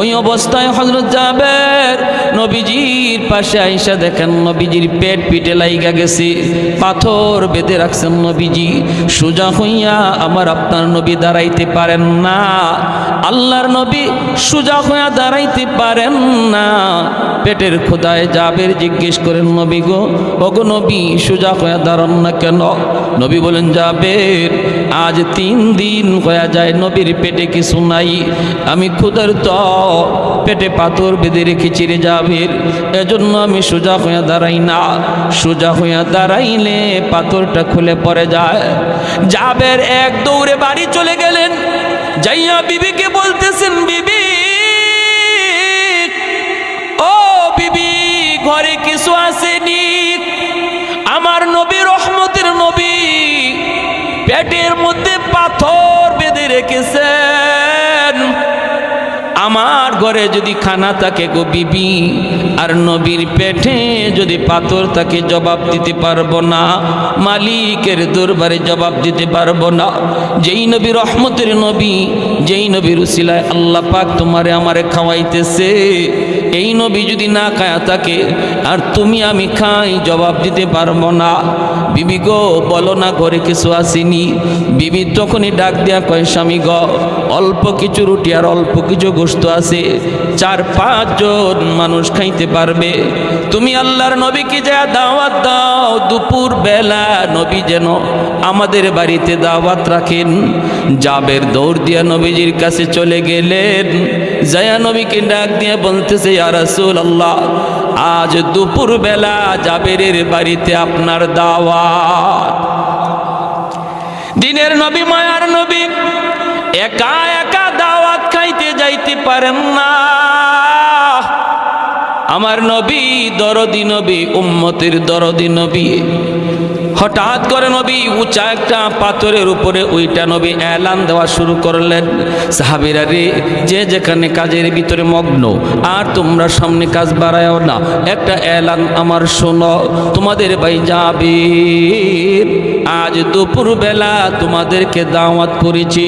ওই অবস্থায় হযরত জাবের নবীজির পাশে আইসা দেখেন নবীজির পেট পিটে লাইগা গেছে, পাথর বেঁধে রাখছেন। নবীজি সোজা হইয়া আমার আপনার নবী দাঁড়াইতে পারেন না, আল্লাহর নবী সোজা হইয়া দাঁড়াইতে পারেন না। পেটের খোদায় জাবের জিজ্ঞেস করেন, নবী গো, ওগো নবী, সোজা হইয়া দাঁড়ান না কেন? নবী বলেন, জাবের আজ 3 দিন হয়ে যায় নবীর পেটে কিছু নাই, আমি ক্ষুধার্ত, পেটে পাথর বেঁধে রেখেছি রে জাবের, এজন্য আমি সোজা হইয়া দাঁড়াই না। সোজা হইয়া দাঁড়াইলে পাথরটা খুলে পড়ে যায়। জাবের এক দৌড়ে বাড়ি চলে গেলেন, যাইয়া বিবিকে বলতেছেন, বিবি, ও বিবি, ঘরে কিছু আসেনি? আমার নবী, রহমতের নবী, পেটের মধ্যে পাথর বেঁধে রেখেছেন, আমার ঘরে যদি খানা থাকে গো বিবি, আর নবীর পেটে যদি পাথর থাকে, জবাব দিতে পারবো না, মালিকের দরবারে জবাব দিতে পারবো না। যেই নবী রহমতের নবী, যেই নবীর উসিলায় আল্লাহ পাক তোমারে আমারে খাওয়াইতেছে, এই নবী যদি না খায়া থাকে আর তুমি আমি খাই, জবাব দিতে পারবো না। বিবি গো, বলো না ঘরে কিছু আসেনি? বিবি তখনই ডাক দেয়া কয়, স্বামী গো, অল্প কিছু রুটি আর অল্প কিছু গোশত আছে, 4-5 জন মানুষ খাইতে পারবে। তুমি আল্লাহর নবীকে যা দাওয়াত দাও, দুপুর বেলা নবী যেন আমাদের বাড়িতে দাওয়াত রাখেন। জাবের দৌড় দিয়া নবীজির কাছে চলে গেলেন, যায়া নবীকে ডাক দিয়ে বলতেছে, ইয়া রাসূলুল্লাহ, আজ দুপুর বেলা জাবেরের বাড়িতে আপনার দাওয়াত। দিনের নবী, মায়ার নবী, একা একা দাওয়াত খাইতে যাইতে পারেন না। আমার নবী দরদি নবী, উম্মতের দরদি নবী। হঠাৎ করে নবী উঁচা একটা পাথরের উপরে ওইটা নবী এলান দেওয়া শুরু করলেন, সাহাবীরা রে, যে যেখানে কাজের ভিতরে মগ্ন, আর তোমরা সামনে কাজ বাড়ায়ও না, একটা এলান আমার শোনো। তোমাদের ভাই জাবের আজ দুপুর বেলা তোমাদেরকে দাওয়াত করেছি,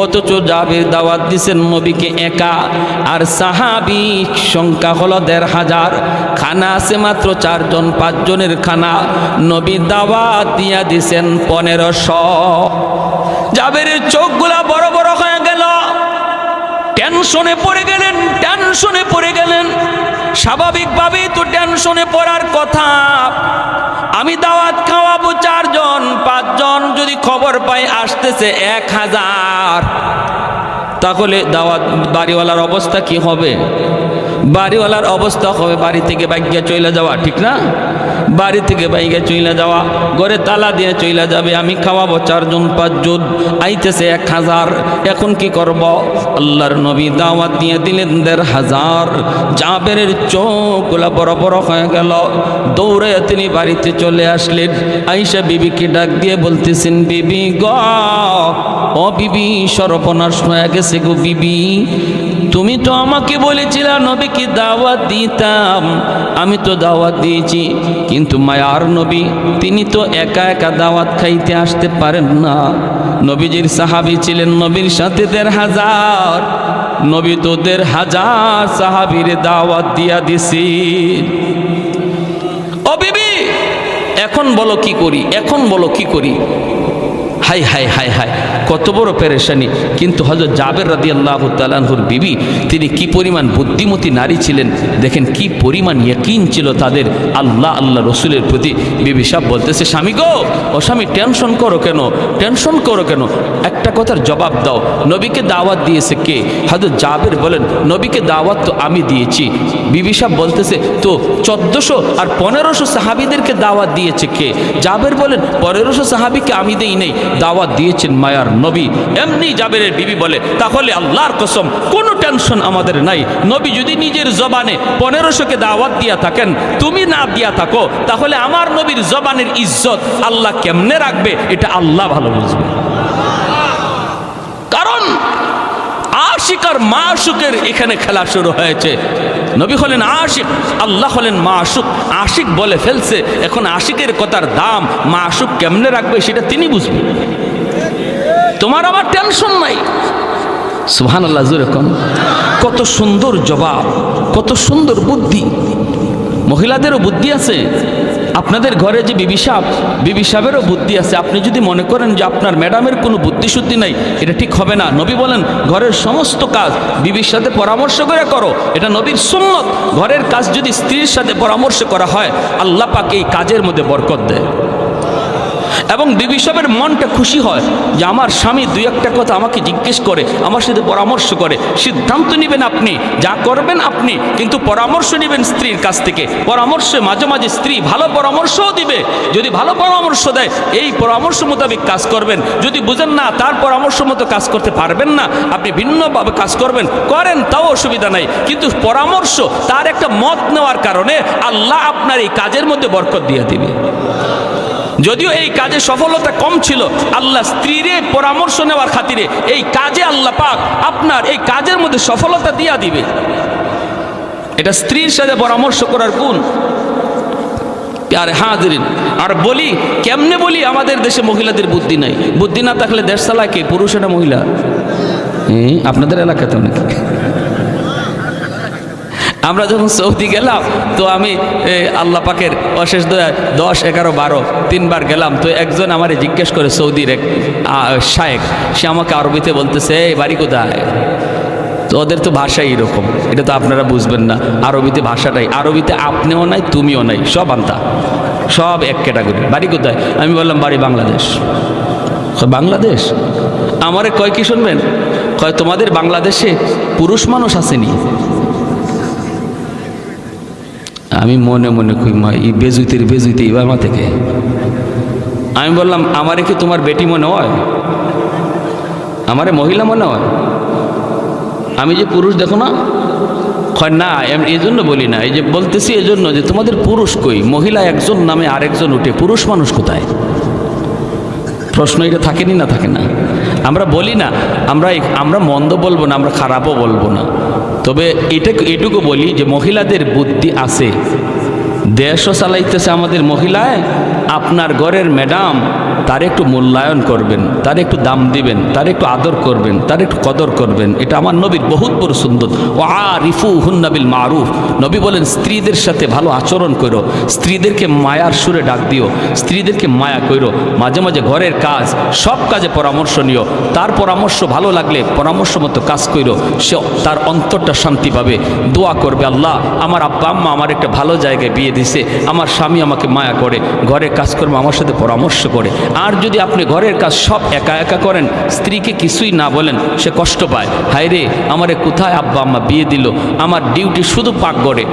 অথচ জাবের দাওয়াত দিছেন নবীকে একা, আর সাহাবী সংখ্যা হলো 1500, খানা আছে মাত্র 4 জন 5 জনের খানা, নবী দাওয়াত দিয়া দিছেন 1500। জাবেরের চোখগুলা বড় বড় হয়ে গেল, টেনশনে পড়ে গেলেন, টেনশনে পড়ে গেলেন। স্বাভাবিকভাবেই তো টেনশনে পড়ার কথা, আমি দাওয়াত খাওয়াবো 4 জন 5 জন, যদি খবর পাই আসতেছে 1000, তাহলে দাওয়াত বাড়িওয়ালার অবস্থা কি হবে? বাড়িওয়ালার অবস্থা হবে বাড়ি থেকে বাইকে চলে যাওয়া, ঠিক না? বাড়ি থেকে বাইকে চলে যাওয়া, ঘরে তালা দিয়ে চলে যাবে, আমি খাওয়াবো 4 জন 5 জন, আইতেছে 1000, এখন কি করব? আল্লাহর নবী দাওয়াত দিয়ে দিলেন 1500। জাবেরের চোখগুলা বড় বড় হয়ে গেল, দৌড়ে তিনি বাড়িতে চলে আসলেন। আয়েশা বিবিকে ডাক দিয়ে বলতেছেন, বিবি গো, ও বিবি, সর্বনাশ হয়ে গেছে গো বিবি, তুমি তো আমাকে বলেছিলা নবীকে দাওয়াত দিতাম, আমি তো দাওয়াত দিয়েছি, কিন্তু মায়ার নবী তিনি তো একা একা দাওয়াত খাইতে আসতে পারেন না। নবীজির সাহাবী ছিলেন নবীর সাথে 1500, নবী তো 1500 সাহাবীর দাওয়াত দিয়া দিছি। ও বিবি, এখন বলো কি করি, এখন বলো কি করি? হাই হাই হাই হাই, কত বড় পেরেশানি। কিন্তু হযরত জাবের রাদিয়াল্লাহু তাআলা আনহুর বিবি, তিনি কি পরিমাণ বুদ্ধিমতী নারী ছিলেন, দেখেন কি পরিমাণ ইয়াকিন ছিল তাদের আল্লাহ রসুলের প্রতি। বিবি সাহেব বলতেছে, স্বামী গো, ও স্বামী, টেনশন করো কেন, টেনশন করো কেন, একটা কথার জবাব দাও, নবীকে দাওয়াত দিয়েছে কে? হযরত জাবের বলেন, নবীকে দাওয়াত তো আমি দিয়েছি। বিবি সাহেব বলতেছে, তো 1400 আর 1500 সাহাবীদেরকে দাওয়াত দিয়েছে কে? জাবের বলেন, 1500 সাহাবীকে আমি দেই নাই, দাওয়াত দিয়েছেন মায়ার নবী। এমনি জাবেরের বিবি বলে, তাহলে আল্লাহর কসম কোনো টেনশন আমাদের নাই, নবী যদি নিজের জবানে 1500কে দাওয়াত দিয়া থাকেন, তুমি না দিয়া থাকো, তাহলে আমার নবীর জবানের ইজ্জত আল্লাহ কেমনে রাখবে, এটা আল্লাহ ভালো বুঝবে। কারণ আশিক আর মাশুকের এখানে খেলা শুরু হয়েছে। নবী হলেন আশিক, আল্লাহ হলেন মাশুক। আশিক বলে ফেলছে, এখন আশিকের কথার দাম মাশুক কেমনে রাখবে সেটা তিনি বুঝবেন। তোমার আমার টেনশন নাই, সুবহানাল্লাহ, যেরকম কত সুন্দর জবাব, কত সুন্দর বুদ্ধি। মহিলাদেরও বুদ্ধি আছে, আপনাদের ঘরে যে বিবি সাহেবেরও বুদ্ধি আছে। আপনি যদি মনে করেন যে আপনার ম্যাডামের কোনো বুদ্ধি শুদ্ধি নাই, এটা ঠিক হবে না। নবী বলেন ঘরের সমস্ত কাজ বিবির সাথে পরামর্শ করে করো, এটা নবীর সুন্নত। ঘরের কাজ যদি স্ত্রীর সাথে পরামর্শ করা হয়, আল্লাহ পাক এই কাজের মধ্যে বরকত দেয় এবং বিবি সাহেবের মনটা খুশি হয় যে আমার স্বামী দুই একটা কথা আমাকে জিজ্ঞেস করে, আমার সাথে পরামর্শ করে। সিদ্ধান্ত নেবেন আপনি, যা করবেন আপনি, কিন্তু পরামর্শ নেবেন স্ত্রীর কাছ থেকে। পরামর্শে মাঝে মাঝে স্ত্রী ভালো পরামর্শও দিবে। যদি ভালো পরামর্শ দেয়, এই পরামর্শ মোতাবেক কাজ করবেন। যদি বুঝেন না তার পরামর্শ মতো কাজ করতে পারবেন না, আপনি ভিন্নভাবে কাজ করবেন, করেন, তাও অসুবিধা নাই। কিন্তু পরামর্শ, তার একটা মত নেওয়ার কারণে আল্লাহ আপনার এই কাজের মধ্যে বরকত দিয়ে দিবে। যদিও এই কাজে সফলতা কম ছিল, আল্লাহ স্ত্রীর পরামর্শ নেওয়ার খাতিরে এই কাজে আল্লাহ পাক আপনার এই কাজের মধ্যে সফলতা দিয়া দিবে। এটা স্ত্রীর সাথে পরামর্শ করার গুণ। আর হাজিরিন, আর বলি কেমনে বলি, আমাদের দেশে মহিলাদের বুদ্ধি নাই। বুদ্ধি না থাকলে দেশ চালায় কে? পুরুষ না মহিলা? আপনাদের এলাকাতে নাকি? আমরা যখন সৌদি গেলাম, তো আমি আল্লাহ পাকের অশেষ দয়া 10, 11, 12 তিনবার গেলাম। তো একজন আমারে জিজ্ঞেস করে, সৌদির এক শায়েখ, সে আমাকে আরবিতে বলতেছে, এই বাড়ি কোথায়? তো ওদের তো ভাষাই এরকম, এটা তো আপনারা বুঝবেন না। আরবিতে ভাষাটাই, আরবিতে আপনিও নাই তুমিও নাই, সব আন্তা, সব এক ক্যাটাগরি। বাড়ি কোথায়? আমি বললাম বাড়ি বাংলাদেশ। বাংলাদেশ? আমারে কয় কি শুনবেন? কয় তোমাদের বাংলাদেশে পুরুষ মানুষ আসেনি? আমি মনে মনে কই, মা এই বেজুইতে এবার মা থেকে। আমি বললাম আমারে কি তোমার বেটি মনে হয়? আমারে মহিলা মনে হয়? আমি যে পুরুষ দেখো না? কয় না, এই জন্য বলি না, এই যে বলতেছি এজন্য যে তোমাদের পুরুষ কই, মহিলা একজন নামে আরেকজন উঠে, পুরুষ মানুষ কোথায়? প্রশ্ন এটা থাকেনি না? থাকে না? আমরা বলি না, আমরা মন্দ বলবো না, আমরা খারাপও বলবো না, তবে এটুকু বলি যে মহিলাদের বুদ্ধি আছে। দেশও চালাইতেছে আমাদের মহিলায়। আপনার ঘরের ম্যাডাম, তার একটু মূল্যায়ন করবেন, তার একটু দাম দিবেন, তার একটু আদর করবেন, তার একটু কদর করবেন। এটা আমার নবীর বহুত বড় সুন্দর। ও আরিফু হুন্না বিল মারুফ, নবী বলেন স্ত্রীদের সাথে ভালো আচরণ করো, স্ত্রীদেরকে মায়ার সুরে ডাক দিও, স্ত্রীদেরকে মায়া করো। মাঝে মাঝে ঘরের কাজ, সব কাজে পরামর্শ নিও। তার পরামর্শ ভালো লাগলে পরামর্শ মতো কাজ করো, সে তার অন্তরটা শান্তি পাবে। দোয়া করবে, আল্লাহ আমার আব্বা আম্মা আমার একটা ভালো জায়গায় বিয়ে দিছে, আমার স্বামী আমাকে মায়া করে, ঘরের কাজকর্ম আমার সাথে পরামর্শ করে। আর যদি আপনি ঘরের কাজ সব একা একা করেন, স্ত্রীকে কিছুই না বলেন, সে কষ্ট পায়। হায় রে, আমারে কোথায় আব্বা আম্মা বিয়ে দিল, আমার ডিউটি শুধু পাকঘরে,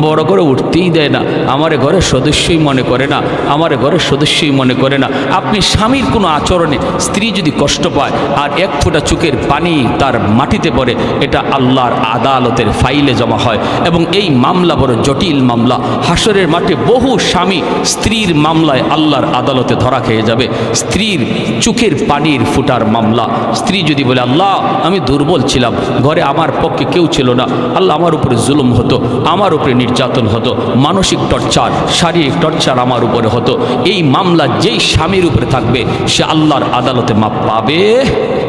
বড় করে উঠতেই দেয় না, আমারে ঘরের সদস্যই মনে করে না, আমারে ঘরের সদস্যই মনে করে না। আপনি স্বামীর কোনো আচরণে স্ত্রী যদি কষ্ট পায় আর এক ফোঁটা চোখের পানি তার মাটিতে পড়ে, এটা আল্লাহর আদালতের ফাইলে জমা হয় এবং এই মামলা বড় জটিল মামলা। হাসরের মাঠে বহু স্বামী স্ত্রীর মামলায় আল্লাহর আদালতে ধরা খেয়ে যাবে। স্ত্রীর চোখের পানির ফুটার মামলা। স্ত্রী যদি বলে, আল্লাহ আমি দুর্বল ছিলাম, ঘরে আমার পক্ষে কেউ ছিল না, আল্লাহ আমার উপরে জুলুম হতো, আমার উপরে নির্যাতন হতো, মানসিক টর্চার, শারীরিক টর্চার আমার উপরে হতো, এই মামলা যেই স্বামীর উপরে থাকবে সে আল্লাহর আদালতে মাপ পাবে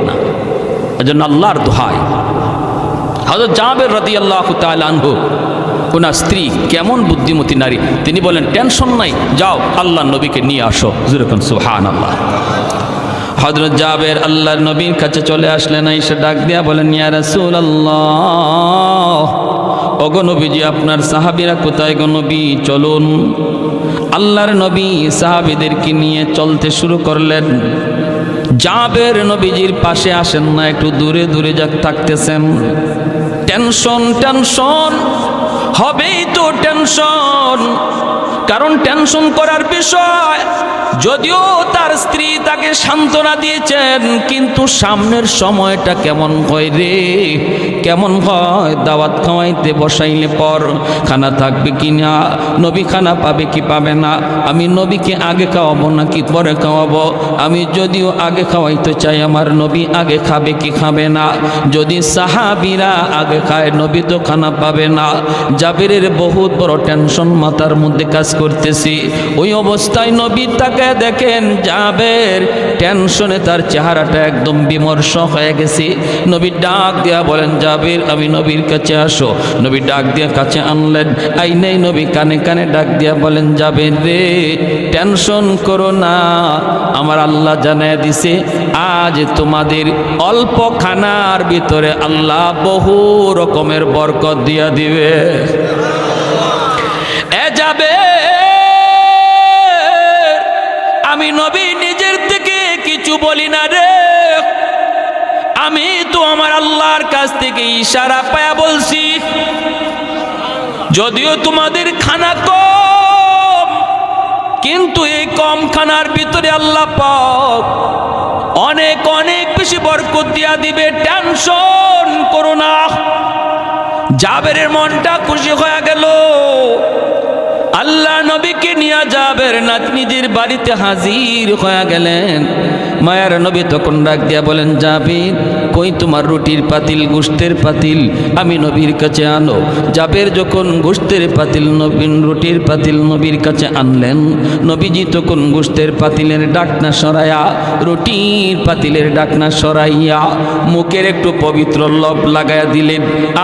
না। এজন্য আল্লাহর দোহাই, হযরত জাবের রাদিয়াল্লাহু তাআলা আনহু, ওনার স্ত্রী কেমন বুদ্ধিমতী নারী, তিনি বলেন টেনশন নাই, যাও আল্লাহর নবীকে নিয়ে আসো। যেরকম সুবহানাল্লাহ। হযরত জাবের আল্লাহর নবীর কাছে চলে আসলেন, এসে ডাক দিয়া বলেন, ইয়া রাসূলুল্লাহ, ওগো নবীজি আপনার সাহাবীরা কোথায় গো নবী, চলুন। আল্লাহর নবী সাহাবীদেরকে নিয়ে চলতে শুরু করলেন। জাবের নবীজির পাশে আসেন না, একটু দূরে দূরে থাকতেছেন। টেনশন হবেই তো টেনশন, কারণ টেনশন করার বিষয়। যদিও তার স্ত্রী তাকে সান্ত্বনা দিয়েছেন, কিন্তু সামনের সময়টা কেমন হয় রে, কেমন হয়। দাওয়াত খাওয়াইতে বসাইলে পর খানা থাকবে কি না, নবী খানা পাবে কি পাবে না, আমি নবীকে আগে খাওয়াবো নাকি পরে খাওয়াবো, আমি যদিও আগে খাওয়াইতে চাই আমার নবী আগে খাবে কি খাবে না। যদি সাহাবীরা আগে খায়, নবী তো খানা পাবে না। জাবেরের বহুত বড় টেনশন মাথার মধ্যে কাজ করতেছি। ওই অবস্থায় নবী তাকে তাকায় দেখেন জাবের টেনশনে তার চেহারাটা একদম বিমর্ষ হয়ে গেছে। নবী ডাক দিয়া বলেন, জাবের আমি নবীর কাছে আসো। নবী ডাক দিয়া কাছে আনলেন, আইনেই নবী কানে কানে ডাক দিয়া বলেন, জাবের রে টেনশন করো না, আমার আল্লাহ জানায় দিছে আজ তোমাদের অল্প খানার ভিতরে আল্লাহ বহু রকমের বরকত দিয়া দিবে। এ যাবে আমি নবী নিজের থেকে কিছু বলি না রে, আমি তো আমার আল্লাহর কাছ থেকে ইশারা পায়া বলছি। যদিও তোমাদের খানা কম, কিন্তু এই কম খানার ভিতরে আল্লাহ পাক অনেক অনেক বেশি বরকত দিয়া দিবে, টেনশন করো না। জাবেরের মনটা খুশি হয়ে গেল। আল্লাহ নবীকে নিয়ে জাবের নাতনিদের বাড়িতে হাজির হয়ে গেলেন। মায়ার নবী তখন ডাক দিয়া বলেন, জাবের কই তোমার রুটির পাতিল, গোশতের পাতিল, আমি নবীর কাছে আনো। জাবের যখন গোশতের পাতিল রুটির পাতিল নবীর কাছে আনলেন, নবীজি তখন গোশতের পাতিলের ডাকনা সরাইয়া রুটির পাতিলের ডাকনা সরাইয়া মুখের একটু পবিত্র লব লাগাইয়া দিলেন,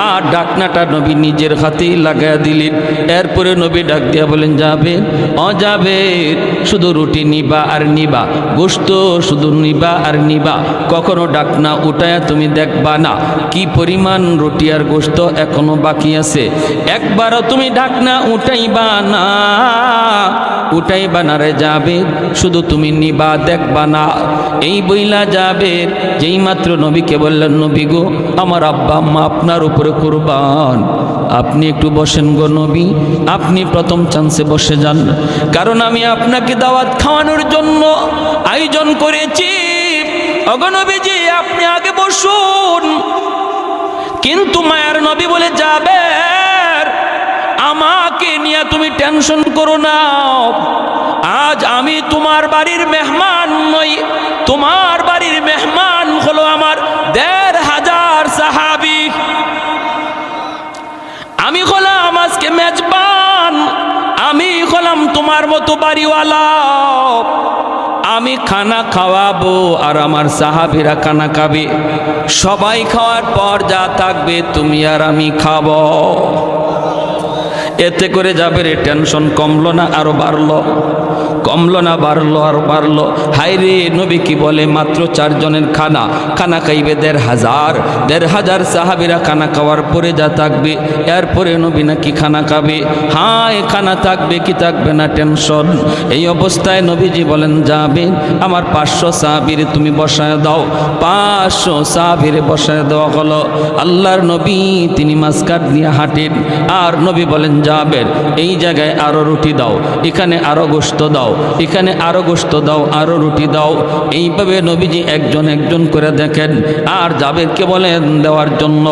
আর ডাকনাটা নবী নিজের হাতেই লাগাইয়া দিলেন। এরপরে নবী ডাক দিয়া বলেন, জাবের ও জাবের শুধু রুটি নিবা আর নিবা, গোশত শুধু নিবা আর নিবা, কখনো ডাকনা উঠায়া তুমি দেখবা না কি পরিমাণ রুটি আর গোশত এখনো বাকি আছে। একবারও তুমি ডাকনা উঠাইবা না, উঠাইবা না রে জাবের, শুধু তুমি নিবা দেখবা না। এই বইলা জাবের যেই মাত্র নবীকে বললেন, নবী গো আমার আব্বা আম্মা আপনার উপরে কুরবান, আপনি একটু বসেন গো নবী, আপনি প্রথম চান্সে বসে যান, কারণ আমি আপনাকে দাওয়াত খাওয়ানোর জন্য আয়োজন করেছি। ওগো নবীজি আপনি আগে বসুন। কিন্তু মায়ার নবী বলে, জাবের আমাকে নিয়ে তুমি টেনশন করো না, আজ আমি তোমার বাড়ির মেহমান নই, তোমার বাড়ির মেহমান হলো আমার ১৫০০ সাহাবী। আমি হলাম আজকে মেজবান, আমি হলাম তোমার মতো বাড়িওয়ালা। আমি খানা খাওয়াবো আর আমার সাহাবীরা খানা খাবে, সবাই খাওয়ার পর যা থাকবে তুমি আর আমি খাবো। এতে করে জাবের টেনশন কমলো না আরো বাড়লো, কমলো না বাড়লো আর বাড়লো। হায়রে নবী কি বলে, মাত্র 4 জনের খানা, খানা খাইবে ১৫০০ সাহাবীরা খানা খাওয়ার পরে যা থাকবে, এরপরে নবী নাকি খানা খাবে। হায় খানা থাকবে কি থাকবে না টেনশন। এই অবস্থায় নবীজি বলেন, যাবে আমার 500 সাহাবীরে তুমি বসায় দাও। 500 সাহাবীরে বসায় দেওয়া হলো। আল্লাহর নবী তিনি মাসকাট দিয়ে হাঁটেন, আর নবী বলেন, জাবের এই জায়গায় আরো রুটি দাও, এখানে আরো গোশত দাও, এখানে আরো গোশত দাও, আরো রুটি দাও। এইভাবে নবীজি একজন একজন করে দেখেন, আর জাবেরকে বলেন দেওয়ার জন্য।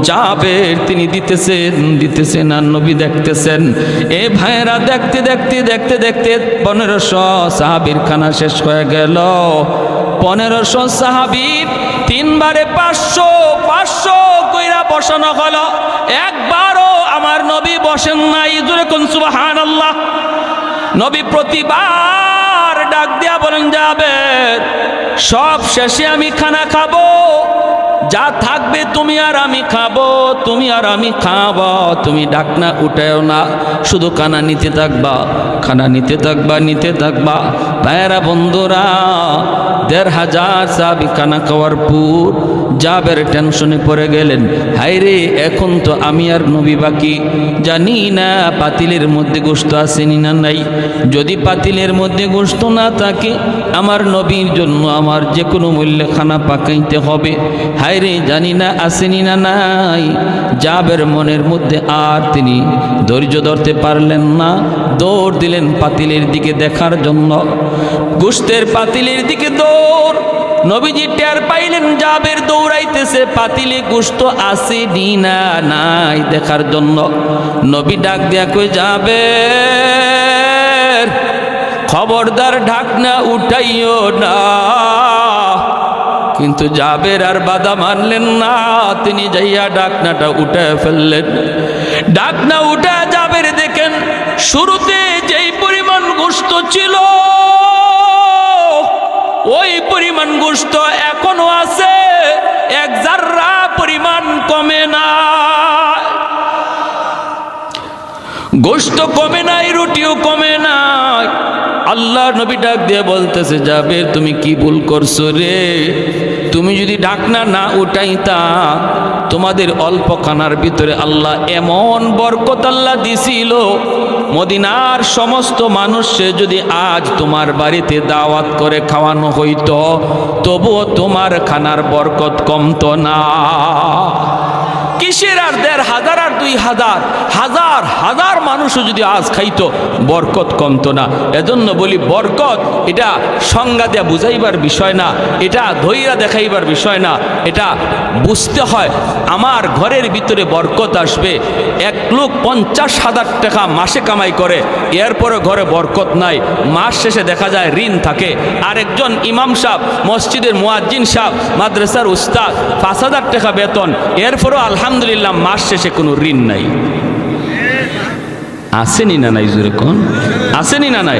জাবের তিনি দিতেছেন আর নবী দেখতেছেন। এ ভাইরা দেখতে দেখতে দেখতে দেখতে 1500 সাহাবীর খানা শেষ হয়ে গেল। 1500 সাহাবীর 3 বারে 500 কইরা বসানো হলো। একবারও আমার নবী বসেন নাই। জোরে কোন সুবহানাল্লাহ। নবী প্রতিবার ডাক দিয়া বলেন, জাবের সব শেষে আমি খানা খাবো, যা থাকবে তুমি আর আমি খাবো, তুমি আর আমি খাবো, তুমি ডাকনা উঠায়ও না, শুধু খানা নিতে থাকবা, খানা নিতে থাকবা, নিতে থাকবা। ভাইয়েরা বন্ধুরা, 1500 সাহাবী খানা খাওয়ার পর জাবের টেনশনে পড়ে গেলেন। হায়রে এখন তো আমি আর নবী বাকি, জানি না পাতিলের মধ্যে গোশত আসেনি না নাই। যদি পাতিলের মধ্যে গোশত না থাকে, আমার নবীর জন্য আমার যে কোনো মূল্যে খানা পাকাইতে হবে। হায়রে জানি না আসেনি না নাই। জাবের মনের মধ্যে আর তিনি ধৈর্য ধরতে পারলেন না, দৌড় দিলেন পাতিলের দিকে দেখার জন্য। গোশতের পাতিলের দিকে দৌড়। নবীজি টের পাইলেন জাবের দৌড়াইতেছে পাতিলে গোশত আসেনি না নাই দেখার জন্য। নবী ডাক দিয়া কই, জাবের খবরদার ঢাকনা উঠাইও না। কিন্তু জাবের আর বাধা মানলেন না, তিনি যাইয়া ঢাকনাটা উঠায় ফেললেন। ঢাকনা উঠা জাবের দেখেন শুরুতে যেই পরিমাণ গোশত ছিল ওই পরিমাণ গোশত এখনো আছে, এক জাররা পরিমাণ কমে না। গোশত কমে নাই, রুটিও কমে নাই। আল্লাহ নবী ডাক দিয়ে বলতেছে, জাবের তুমি কি ভুল করছো রে? তুমি যদি ঢাকনা না উঠাইতা, তোমাদের অল্প খানার ভিতরে আল্লাহ এমন বরকত আল্লাহ দিছিল, মদিনার সমস্ত মানুষে যদি আজ তোমার বাড়িতে দাওয়াত করে খাওয়ানো হইতো, তবুও তোমার খানার বরকত কমতো না। কিসের আর ১,৫০০ আর ২,০০০, হাজার হাজার মানুষও যদি আজ খাইতো, বরকত কমতো না। এজন্য বলি, বরকত এটা সংজ্ঞা দেয়া বুঝাইবার বিষয় না, এটা ধৈর্য দেখাইবার বিষয় না, এটা বুঝতে হয়। আমার ঘরের ভিতরে বরকত আসবে। এক লোক ৫০,০০০ টাকা মাসে কামাই করে, এরপরে ঘরে বরকত নাই, মাস শেষে দেখা যায় ঋণ থাকে। আরেকজন ইমাম সাহেব, মসজিদের মুয়াজ্জিন সাহেব, মাদ্রাসার উস্তাদ, ৫,০০০ টাকা বেতন, এরপরও আলহামদুলিল্লাহ মাস শেষে কোনো ঋণ নাই। আসেনি না নাই? জোরে কোন আসেনি না নাই?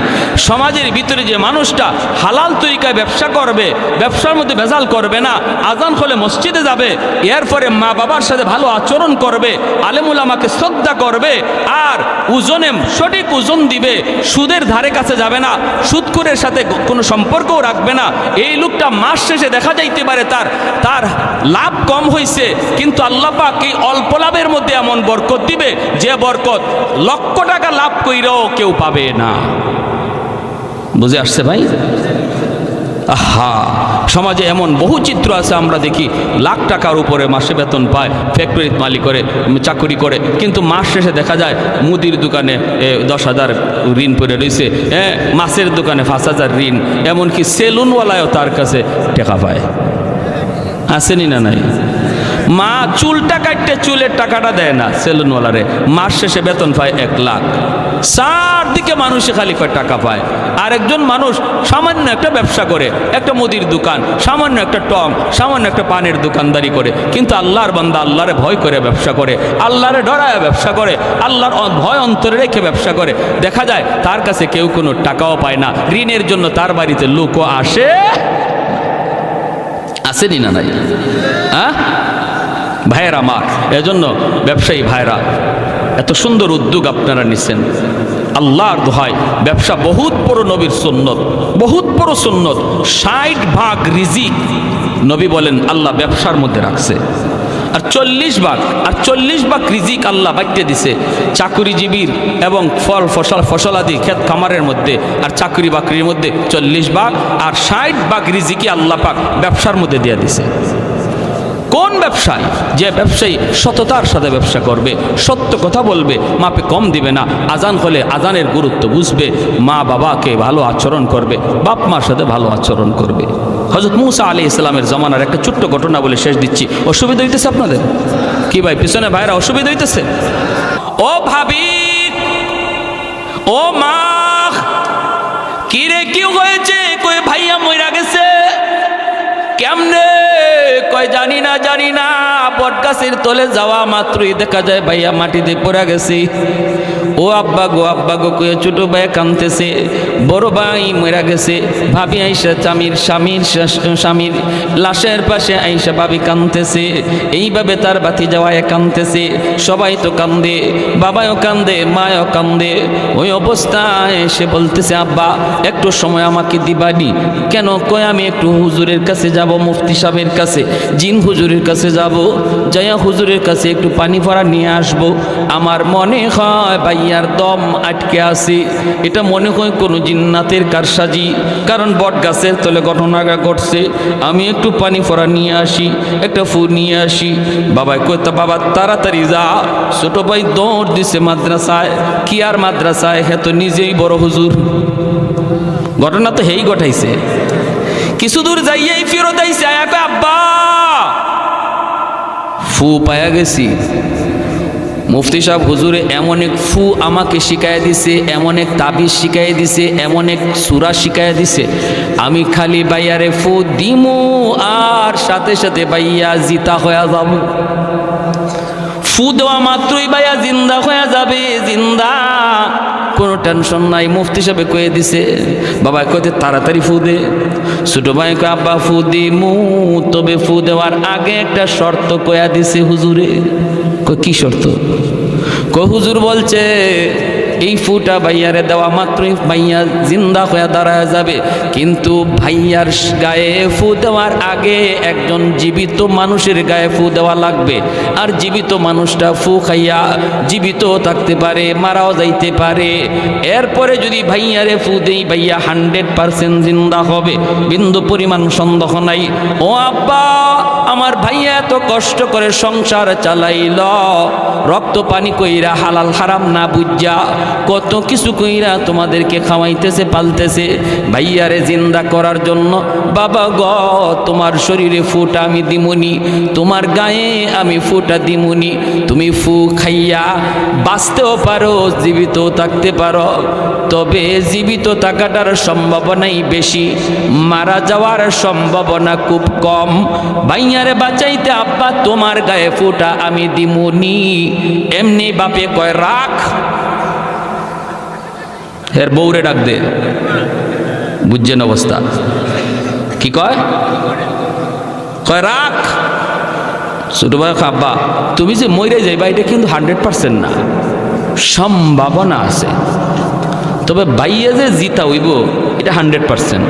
সমাজের ভিতরে যে মানুষটা হালাল তরিকায় ব্যবসা করবে, ব্যবসার মধ্যে ভেজাল করবে না, আজান হলে মসজিদে যাবে, এরপরে মা বাবার সাথে ভালো আচরণ করবে, আলেম উলামাকে শ্রদ্ধা করবে, আর ওজনে সঠিক ওজন দিবে, সুদের ধারে কাছে যাবে না, সুদখোরের সাথে কোনো সম্পর্কও রাখবে না, এই লোকটা মাস শেষে দেখা যাইতে পারে তার লাভ কম হয়েছে, কিন্তু আল্লাহ পাক এই অল্প লাভের মধ্যে এমন বরকত দিবে, যে বরকত লক্ষ টাকা লাভ কইরাও কেউ পাবে না। বুঝে আসছে ভাই? আহা, সমাজে এমন বহু চিত্র আছে, আমরা দেখি লাখ টাকার উপরে মাসে বেতন পায়, ফ্যাক্টরির মালিক করে, চাকরি করে, কিন্তু মাস শেষে দেখা যায় মুদির দোকানে ১০,০০০ ঋণ পড়ে রয়েছে, মাছের দোকানে ৫,০০০ ঋণ, এমনকি সেলুনওয়ালাও তার কাছে টাকা পায়। আসেনি না নাই? মা চুলটা কাটতে চুলের টাকাটা দেয় না সেলুনওয়ালারে, মাস শেষে বেতন পায় ১ লাখ। চারদিকে মানুষে খালি কয় টাকা পায়। আরেকজন মানুষ সামান্য একটা ব্যবসা করে, একটা মুদির দোকান, সামান্য একটা টং, সামান্য একটা পানের দোকানদারি করে, কিন্তু আল্লাহর বান্দা আল্লাহরে ভয় করে ব্যবসা করে, আল্লাহরে ডরায় ব্যবসা করে, আল্লাহর ভয় অন্তরে রেখে ব্যবসা করে, দেখা যায় তার কাছে কেউ কোনো টাকাও পায় না, ঋণের জন্য তার বাড়িতে লোকও আসে। আসেনি না নাই? হ্যাঁ ভাইয়েরা আমার, এজন্য ব্যবসায়ী ভাইরা, এত সুন্দর উদ্যোগ আপনারা নিছেন, আল্লাহর দোহাই। ব্যবসা বহুত বড় নবীর সুন্নত, বহুত বড় সুন্নত। ৬০ ভাগ রিজিক নবী বলেন আল্লাহ ব্যবসার মধ্যে রাখছে, আর ৪০ ভাগ রিজিক আল্লাহ বাঁচিয়ে দিছে চাকুরিজীবীর এবং ফসলাদি ক্ষেত খামারের মধ্যে, আর চাকরি বাকরির মধ্যে ৪০ ভাগ, আর ৬০ ভাগ রিজিকই আল্লাহ পাক ব্যবসার মধ্যে দিয়ে দিছে। কোন ব্যবসায়? যে ব্যবসায়ী সততার সাথে ব্যবসা করবে, সত্য কথা বলবে, মাপে কম দিবে না, আজান হলে আজানের গুরুত্ব বুঝবে, মা বাবাকে ভালো আচরণ করবে, বাপ মার সাথে ভালো আচরণ করবে। হযরত মূসা আলাইহিস সালামের জামানার একটা ছোট্ট ঘটনা বলে শেষ দিচ্ছি। অসুবিধা হইতেছে আপনাদের? কি ভাই পিছনে ভাইরা অসুবিধা হইতেছে? ও ভাবি, ও মা, কি রে কি হয়েছে? কই ভাইয়া মইরা গেছে। কেমনে? কয় জানি না, বটগাছের তলে যাওয়া মাত্রই দেখা যায় ভাইয়া মাটিতে পড়ে গেছি। ও আব্বা গো কয়ে ছোট ভাই কাঁদতেছে, বড় ভাই মরে গেছে। ভাবি আইসা স্বামীর লাশের পাশে আইসা ভাবি কাঁদতেছে, এইভাবে তার বাতি যাওয়ায় কাঁদতেছে। সবাই তো কান্দে, বাবাও কান্দে, মায়ও কান্দে। ওই অবস্থায় সে বলতেছে, আব্বা একটু সময় আমাকে দিবানি? কেন? কয় আমি একটু হুজুরের কাছে যাব, মুফতি সাহেবের কাছে, জিন হুজুরের কাছে যাব, যাইয়া হুজুরের কাছে একটু পানি ভরা নিয়ে আসব। আমার মনে হয় ভাইয়ার দম আটকে আছে, এটা মনে হয় কোনো জিন্নাতের কারসাজি, কারণ বট গাছের তলে ঘটনাটা ঘটছে। আমি একটু পানি ভরা নিয়ে আসি, একটা ফু নিয়ে আসি। বাবাই কইতা, বাবা তাড়াতাড়ি যা। ছোট ভাই দৌড় দিছে মাদ্রাসায়। কি আর মাদ্রাসায়, হে তো নিজেই বড় হুজুর। ঘটনা তো হেই ঘটাইছে। কিছু দূর যাইয়াই ফেরত আইছে, আব্বা ফু পায়া গেছি। মুফতি সাহেব হুজুরে এমন এক ফু আমাকে শিখাইয়া দিছে, এমন এক তাবিজ শিখাইয়া দিছে, এমন এক সূরা শিখাইয়া দিছে, আমি খালি বাইয়ারে ফু দিমু আর সাথে সাথে বাইয়া জিতা হয়ে যাব। ফু দেওয়া মাত্রই বাইয়া জিন্দা হয়ে যাবে, জিন্দা। কোনো টেনশন নাই, মুফতি সাহেব কয়ে দিছে। বাবা কইতে তাড়াতাড়ি ফু দে। ছোট ভাই কয় আব্বা ফু দিমু, তবে ফু দেওয়ার আগে একটা শর্ত কয়া দিছে হুজুরে। কয় কি শর্ত? কয় হুজুর বলছে এই ফুটা ভাইয়ারে দেওয়া মাত্রই ভাইয়া জিন্দা হয়ে দাঁড়ায় যাবে, কিন্তু ভাইয়ার গায়ে ফু দেওয়ার আগে একজন জীবিত মানুষের গায়ে ফু দেওয়া লাগবে। আর জীবিত মানুষটা ফু খাইয়া জীবিত থাকতে পারে, মারাও যাইতে পারে। এরপরে যদি ভাইয়ারে ফু দেই ভাইয়া 100% জিন্দা হবে, বিন্দু পরিমাণ সন্দেহ নাই। ও আব্বা, আমার ভাইয়া এত কষ্ট করে সংসার চালাইল, রক্ত পানি কইরা হালাল হারাম না বুঝা কত কিছু কইরা তোমাদেরকে খাওয়াইতেছে পালতেছে ভাইয়ারে জিন্দা করার জন্য। বাবা গ, তোমার শরীরে ফুটা আমি দিমুনি, তোমার গায়ে আমি ফুটা দিমুনি। তুমি ফু খাইয়া বাঁচতেও পারো, জীবিতও থাকতে পারো, তবে জীবিত থাকাটার সম্ভাবনাই বেশি, মারা যাওয়ার সম্ভাবনা খুব কম। ভাইয়ারে বাঁচাইতে আব্বা তোমার গায়ে ফুটা আমি দিমুনি। এমনি বাপে কয় রাখ, এর বউরে ডাক দে। বুঝছেন অবস্থা? কি কয়? কয় রাখ। ছোট ভাই আব্বা তুমি যে মরে যাইবা এটা কিন্তু 100% না, সম্ভাবনা আছে, তবে ভাইয়া যে জিতা হইব এটা 100%।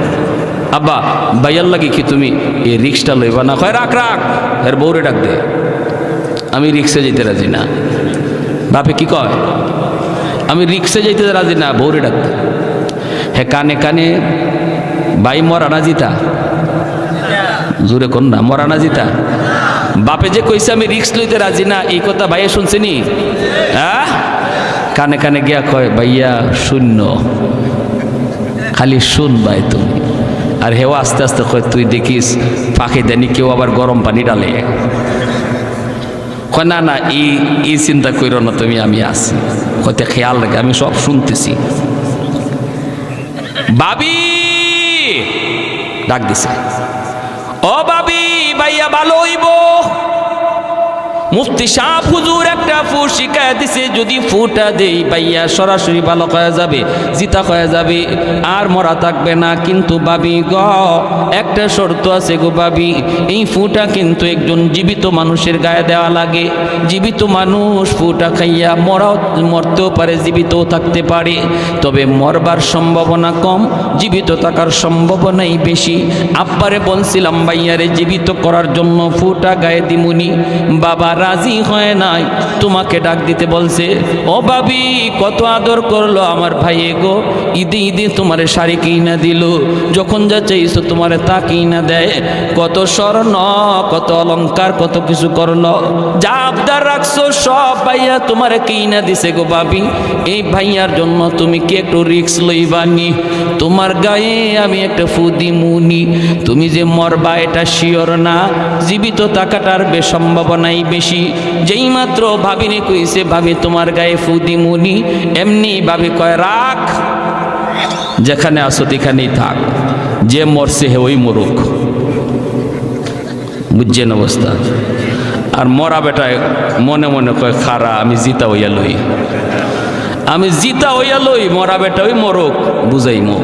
আব্বা ভাইয়ার লাগে কি তুমি এই রিক্সটা লইবা না? কয় রাখ রাখ, এর বউরে ডাক দে। আমি রিক্সে যেতে রাজি না। বাপে কি কয়? আমি রিক্সে যেতে রাজি না, বউরে ডাক দে। হে কানে কানে ভাই মরা না জিতা? জোরে কোন না, মরা না জিতা? বাপে যে কইছে আমি রিক্স লইতে রাজি না, এই কথা ভাইয়া শুনছেনি? হ্যাঁ, কানে কানে গিয়া কয় ভাইয়া শূন্য, খালি শুন ভাই তুমি। আর হেও আস্তে আস্তে কয় তুই দেখিস ফাঁকে দেনি কেউ আবার গরম পানি ডালে। কয় না না, এই চিন্তা করো না তুমি, আমি আছি। হয়তো খেয়াল রাখে, আমি সব শুনতেছি। বাবি ডাক দিছে, ও বাবি ভাইয়া ভালো হইব। মুফতি সাহেব হুজুর একটা ফু শিখায় দিছে, যদি ফুটা দেই ভাইয়া সরাসরি ভালো হয়ে যাবে, জিতা হয়ে যাবে, আর মরা থাকবে না। কিন্তু বাবি গ, একটা শর্ত আছে গো বাবি, এই ফুটা কিন্তু একজন জীবিত মানুষের গায়ে দেওয়া লাগে। জীবিত মানুষ ফুটা খাইয়া মরতেও পারে, জীবিতও থাকতে পারে, তবে মরবার সম্ভাবনা কম, জীবিত থাকার সম্ভাবনাই বেশি। আব্বারে বলছিলাম ভাইয়ারে জীবিত করার জন্য ফুটা গায়ে দিমুনি, বাবা রাজি হয় নাই, তোমাকে ডাক দিতে বলছে। ও বাবি কত আদর করলো আমার ভাইয়ে গো, ঈদে ঈদে তোমার শাড়ি কিনা দিল, যখন যা চাইছো তোমার তা কিনা দেয়, কত স্বর্ণ কত অলংকার কত কিছু করলো, যা আবদার রাখছো সব ভাইয়া তোমার কিনা দিছে গো বাবি। এই ভাইয়ার জন্য তুমি কি একটু রিক্স লইবানি? তোমার গায়ে আমি একটা ফু দিমুনি, তুমি যে মরবা এটা শিওর না, জীবিত থাকাটার সম্ভাবনাই বেশি। যেই মাত্র ভাবিনি কইছে ভাবি তোমার গায়ে ফু দিমুনি, এমনি ভাবি কয় রাখ, যেখানে আসো সেখানেই থাক, যে মরছে হে ওই মরুক। বুঝছেন অবস্থা? আর মরা বেটায় মনে মনে কয় খারা আমি জিতা হইয়া লই, আমি জিতা হইয়া লই, মরা বেটা ওই মরুক, বুঝাইমো।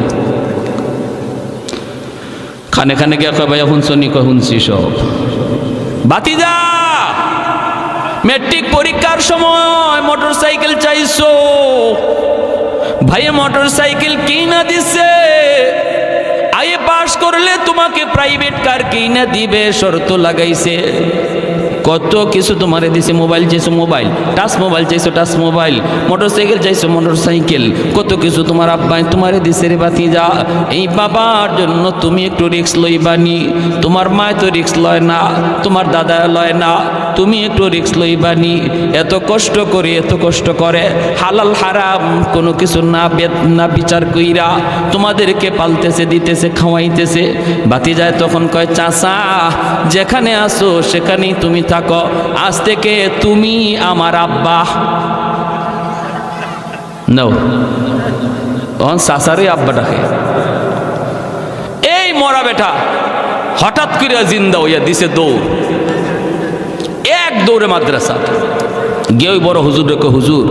খানে খানে গিয়া কয় ভাইয়া শুনছনি? কয় শুনছি সব। বাতিজা মেট্রিক পরীক্ষার সময় মোটর সাইকেল চাইছো, ভাইয়া মোটর সাইকেল কিনা দিছে, আইএ পাস করলে তোমাকে প্রাইভেট কার কিনা দিবে, শর্ত লাগাইছে। কত কিছু তোমারে দিছে, মোবাইল চাইছো মোবাইল, টাচ মোবাইল চাইছো টাচ মোবাইল, মোটর সাইকেল চাইছো মোটর সাইকেল, কত কিছু তোমার আব্বাই তোমারে দিছে রে বাতিজা। এই বাবার জন্য তুমি একটু রিক্স লইবানি, তোমার মায় তো রিক্স লয় না, তোমার দাদা লয় না, তুমি একটু রিক্স লইবানি। এত কষ্ট করে এত কষ্ট করে হালাল হারাম কোনো কিছু না বিচার কইরা তোমাদেরকে পালতেছে, দিতেছে, খাওয়াইতেছে। বাতিজায় তখন কয় চাচা যেখানে আসো সেখানেই তুমি থাকো, আজ থেকে তুমি আমার আব্বা। নাও তখন চাচারই আব্বা ডাকে। এই মরা বেটা হঠাৎ করে জিন্দা হইয়া দিছে দৌড়, এক দৌড়ে মাদ্রাসা গিয়ে ওই বড় হুজুর রেখে, হুজুর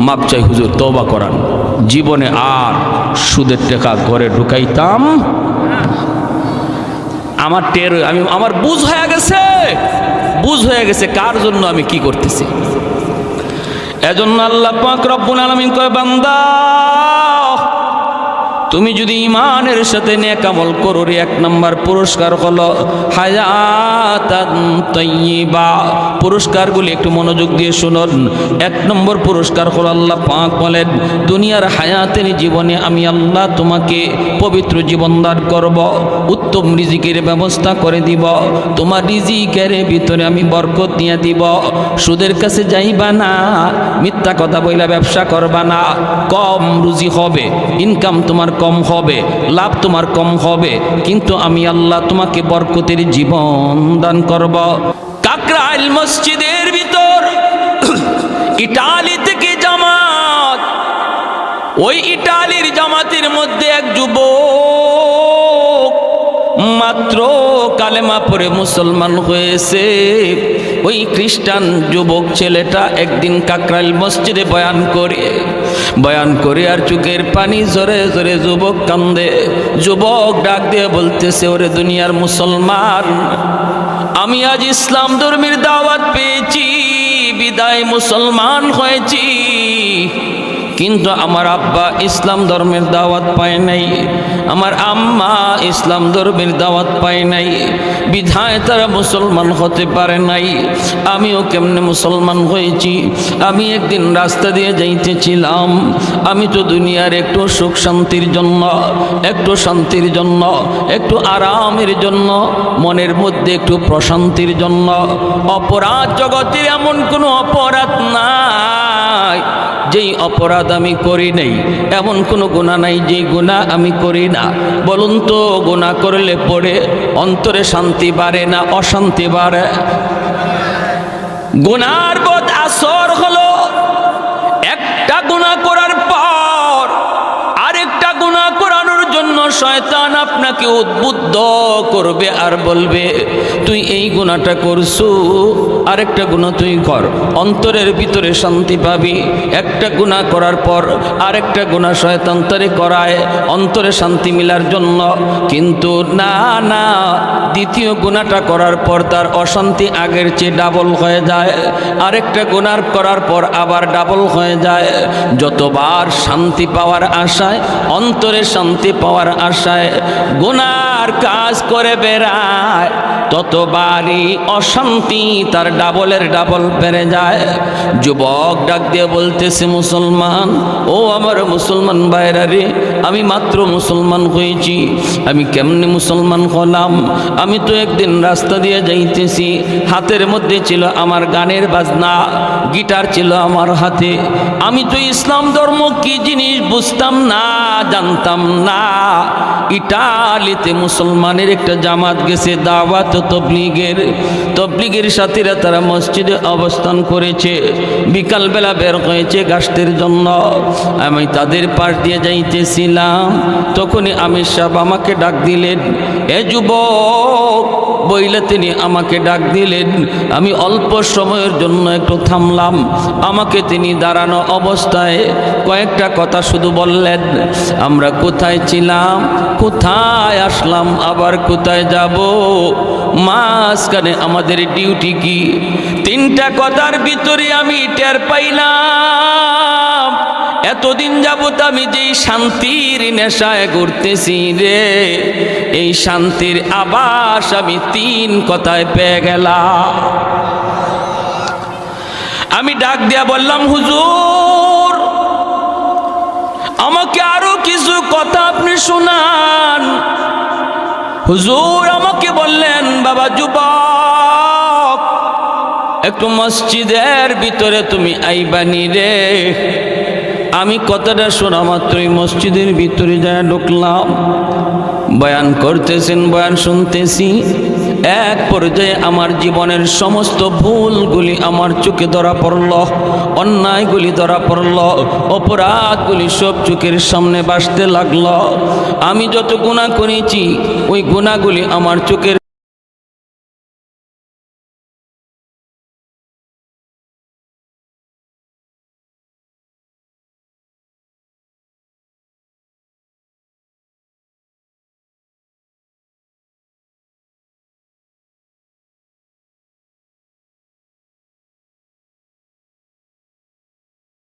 মাপ চাই হুজুর, তওবা করান। জীবনে আর সুদের টাকা ঘরে ঢুকাইতাম। আমার বুঝ হয়ে গেছে কার জন্য আমি কি করতেছি। এজন্য আল্লাহ পাক রব্বুল আলামিন কয়, বান্দা তুমি যদি ঈমানের সাথে নেক আমল করো, এক নাম্বার পুরস্কার হলো হায়াতান তাইয়্যিবা। পুরস্কারগুলি একটু মনোযোগ দিয়ে শুনুন। এক নম্বর পুরস্কার হলো আল্লাহ পাক বলেন, দুনিয়ার হায়াতের জীবনে আমি আল্লাহ তোমাকে পবিত্র জীবন দান করব, উত্তম রিজিকের ব্যবস্থা করে দিব, তোমার রিজিকের ভিতরে আমি বরকত দিয়ে দিব। সুদের কাছে যাইবা না, মিথ্যা কথা বইলা ব্যবসা করবা না, কম রুজি হবে, ইনকাম তোমার কম হবে, লাভ তোমার কম হবে, কিন্তু আমি আল্লাহ তোমাকে বরকতের জীবন দান করব। কাকরাইল মসজিদের ভিতর ইটালি থেকে জামাত, ওই ইটালির জামাতের মধ্যে এক যুবক মাত্র কালেমা পড়ে মুসলমান হয়েছে। ওই খ্রিস্টান যুবক ছেলেটা একদিন কাকরাইল মসজিদে বয়ান করে আর চোখের পানি জোরে জোরে যুবক কান্দে। যুবক ডাক দিয়ে বলতেছে, ওরে দুনিয়ার মুসলমান, আমি আজ ইসলাম ধর্মের দাওয়াত পেয়েছি, বিদায় মুসলমান হয়েছি, কিন্তু আমার আব্বা ইসলাম ধর্মের দাওয়াত পায় নাই, আমার আম্মা ইসলাম ধর্মের দাওয়াত পায় নাই, বিধায় তারা মুসলমান হতে পারে নাই। আমিও কেমনে মুসলমান হয়েছি? আমি একদিন রাস্তা দিয়ে যাইতেছিলাম, আমি তো দুনিয়ার একটু সুখ শান্তির জন্য, একটু শান্তির জন্য, একটু আরামের জন্য, মনের মধ্যে একটু প্রশান্তির জন্য, অপরাধ জগতের এমন কোনো অপরাধ নাই যেই অপরাধ আমি করি নাই, এমন কোনো গুনাহ নাই যেই গুনাহ আমি করি না। বলুন তো, গুনাহ করলে পড়ে অন্তরে শান্তি বাড়ে না অশান্তি বাড়ে? গুনার বদ আসর হলো একটা গুনাহ করার পর আরেকটা গুনাহ করানোর জন্য শয়তান আপনাকে উদ্বুদ্ধ করবে আর বলবে, তুই এই গুনাহটা করছু, আরেকটা গুনাহ তুই কর, অন্তরের ভিতরে শান্তি পাবি। একটা গুনাহ করার পর আরেকটা গুনাহ শয়তান তারে করায় অন্তরে শান্তি মিলার জন্য, কিন্তু না, দ্বিতীয় গুনাহটা করার পর তার অশান্তি আগের চেয়ে ডাবল হয়ে যায়, আরেকটা গুনাহ করার পর আবার ডাবল হয়ে যায়। যতবার শান্তি পাওয়ার আশায়, অন্তরে শান্তি পাওয়ার আশায় গুনার কাজ করে বেড়ায়, ততবারই অশান্তি তার ডাবলের ডাবল বেড়ে যায়। যুবক ডাক দিয়ে বলতেছে, মুসলমান, ও আমার মুসলমান ভাইরা রে, আমি মাত্র মুসলমান হয়েছি, আমি কেমনে মুসলমান হলাম? আমি তো একদিন রাস্তা দিয়ে যাইতেছি, হাতের মধ্যে ছিল আমার গানের বাজনা, গিটার ছিল আমার হাতে, আমি তো ইসলাম ধর্ম কি জিনিস বুঝতাম না, জানতাম না। ইটালিতে মুসলমানের একটা জামাত গেছে, দাওয়াত তবলিগের সাথীরা তারা মসজিদে অবস্থান করেছে, বিকালবেলা বের হয়েছে গাছের জন্য। আমি তাদের পাশ দিয়ে যাইতেছিলাম, তখনই আমির সাহেব আমাকে ডাক দিলেন, এ যুবক বইলে তিনি আমাকে ডাক দিলেন। আমি অল্প সময়ের জন্য একটু থামলাম, আমাকে তিনি দাঁড়ানো অবস্থায় কয়েকটা কথা শুধু বললেন, আমরা কোথায় ছিলাম, কোথায় আসলাম, আবার কোথায় যাব, মাঝখানে আমাদের ডিউটি কি? তিনটা কথার ভিতরে আমি টের পাইলাম এতদিন যাবত আমি যেই শান্তির নেশায় ঘুরতেছি রে, এই শান্তির আভাস আমি তিন কথায় পেয়ে গেলাম। আমি ডাক দিয়া বললাম, হুজুর আমাকে আরো কিছু কথা আপনি শোনান। হুজুর আমাকে বললেন, বাবা যুবক, একটু মসজিদের ভিতরে তুমি আইবানি রে। আমি কথাটা শোনা মাত্রই মসজিদের ভিতরে যায় ঢুকলাম। বয়ান করতেছেন, বয়ান শুনতেছি। এক পর্যায়ে আমার জীবনের সমস্ত ভুলগুলি আমার চোখে ধরা পড়ল, অন্যায়গুলি ধরা পড়ল, অপরাধগুলি সব চোখের সামনে ভাসতে লাগলো। আমি যত গুনাহ করেছি ওই গুনাহগুলি আমার চোখের